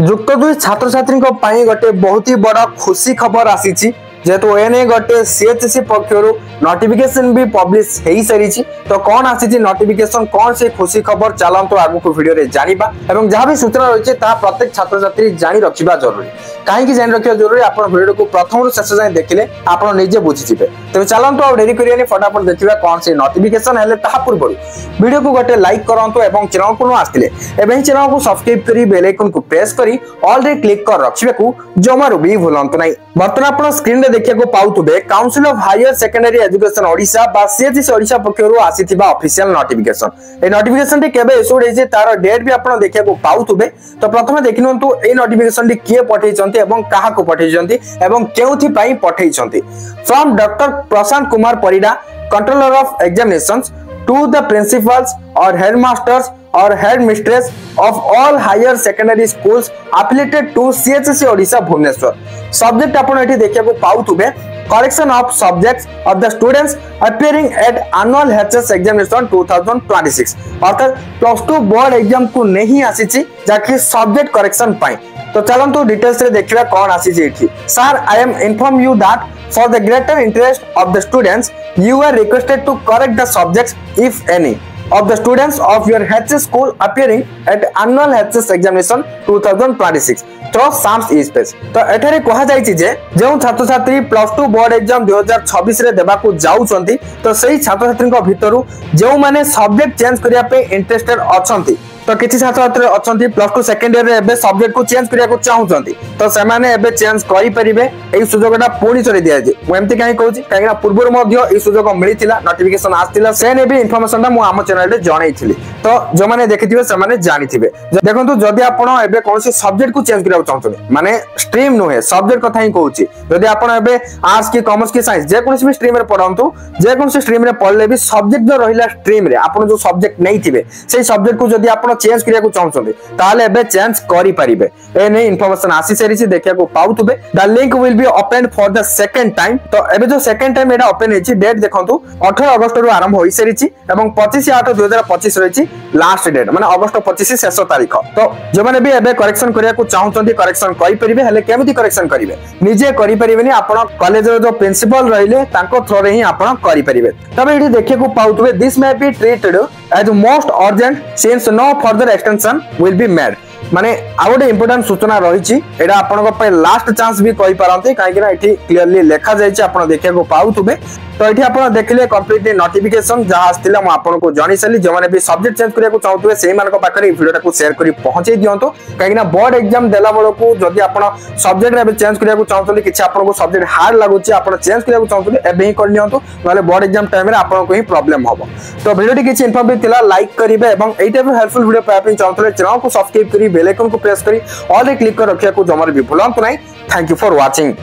युक्त दुई छात्र छात्री गोटे बहुत ही बड़ा खुशी खबर आसी जेहेतु एने गोटे सीएचसी पक्षर नोटिफिकेशन भी पब्लिश हो सारी तो कौन आसी नोटिफिकेशन कौन से खुशी खबर चलतु आगक वीडियो रे जानिबा एवं जहाँ भी सूचना रही है प्रत्येक छात्र छात्री जानी रखा जरूरी कहीं जानी रखा जरूरी आप वीडियो को प्रथम शेष जाए देखिले आप निजे बुझीजे तेज चलतु आ डेरी करें फटाफट देखा कौन से नोटिफिकेशन है पूर्व वीडियो को गोटे लाइक करूँ और चैनल को आसते चैनल को सब्सक्राइब कर बेल आइकन को प्रेस कर ऑल रे क्लिक कर रखा जमारू भी भूलु ना बर्तमान आप स्क्रीन में देखा पाउथुबे council of higher secondary education Odisha बा सीएचसी ओडिशा पक्षरु आसीथिबा ऑफिशियल नोटिफिकेशन ए नोटिफिकेशन टी केबे इशूड हेजे तार डेट भी आपण देखा पाउथुबे तो प्रथम देखिनंतु ए नोटिफिकेशन टी किए पठेइचंती एवं काहा को पठेइचंती एवं केउथि पई पठेइचंती from doctor Prashant Kumar Parida controller of examinations to the principals or headmasters or headmistress of all higher secondary schools affiliated to CHSC Odisha Bhubaneswar subject आपण एठी देखिया को पाउथुबे correction of subjects of the students appearing at annual HS examination 2026 अर्थात +2 board exam को नहीं आसीची जाकि subject correction पाई तो चलंतु details रे देखिबा कोन आसीची एठी sir I am inform you that for the greater interest of the students you are requested to correct the subjects if any of the students of your HS school appearing at annual HS examination 2026 तो Sam's ई space तो एठारे कहा जायछि जे जो छात्र छात्री +2 board exam 2026 रे देबा को जाउछंती तो सही छात्र छात्री को भितरु जो माने सब्जेक्ट चेंज करिया पे इंटरेस्टेड अछंती तो किछि छात्र छात्री अछंती +2 सेकंड ईयर रे एबे सब्जेक्ट को चेंज करिया को चाहुछंती तो से माने एबे चेंज करि परिबे एई सुजोगटा पूरी चली दिया जे मु एमति काई कहूची काईना पूर्वर मध्य एई सुजोग मिलिथिला नोटिफिकेशन आस्तिला से ने भी इन्फॉर्मेशन ता मु आम चैनल रे जणाइथिली तो जो माने देखिथिबे से माने जानिथिबे देखंतु जदी आपण एबे कोनसी सब्जेक्ट को चेंज करिया चाहुछंती माने स्ट्रीम नुहे सब्जेक्ट कथा ही कहूची जदी आपण एबे आर्ट्स की कॉमर्स की साइंस जे कोनसी भी स्ट्रीम रे पढंतु जे कोनसी स्ट्रीम रे पढले भी सब्जेक्ट जो रहिला स्ट्रीम रे आपण जो सब्जेक्ट नैथिबे सेही सब्जेक्ट को जदी आपण चेंज करिया को चाहुछंती ताले एबे चेंज करि परिबे ए नै इन्फॉर्मेशन आसी सेरिछि देखिया को पाउथुबे the link will be open for the second time तो एबे जो सेकंड टाइम एडा ओपन हेछि डेट देखंतु 18 अगस्त रु आरंभ होई सेरिछि एवं 25/8/2025 रहिछि लास्ट डेट माने अगस्त 25 शेष तारीख तो जो माने भी एबे करेक्शन करिया को चाहुछंती करेक्शन करि परिबे हले केमिति करेक्शन करिवे निजे करि परिबेनी आपण कॉलेज रो जो प्रिंसिपल रहिले तांको थ्रो रे ही आपण करि परिबे तबे एठी देखिया को पाउथुबे this may be treated as most urgent since no further extension will be made माने आ गोटे इंपोर्टेंट सूचना रही एटा आपनको पे लास्ट चांस भी कहि पारंती काहे कि ना एठी क्लियरली लिखा जाय छै आपण देखिया को पाउथुबे तो एठी आपण देखिले कंप्लीटली नोटिफिकेशन जहां आस्तिला म आपनको जानि सली जे माने भी सब्जेक्ट चेंज करिया को चाहतुवे सेही मानको पाखरे ई वीडियोटा को शेयर करी पहुंचै दियंतो काहे कि ना बोर्ड एग्जाम देला बळो को जदी आपण सब्जेक्ट रे चेंज करिया को चाहतुले किछि आपनको सब्जेक्ट हार्ड लागुची आपण चेंज करिया को चाहतुले एबे ही कर नियंतो माने बोर्ड एग्जाम टाइम रे आपनको ही प्रॉब्लम होबो तो वीडियोटी किछि इन्फॉर्मेटिव थिला लाइक करिवे एवं एई टाइप हेल्पफुल वीडियो पाए पे चाहतुले चैनल को सब्सक्राइब करी बेल आइकन को प्रेस करी ऑल रे क्लिक कर रखिया को जमार भी भूलंतु नै थैंक यू फॉर वाचिंग।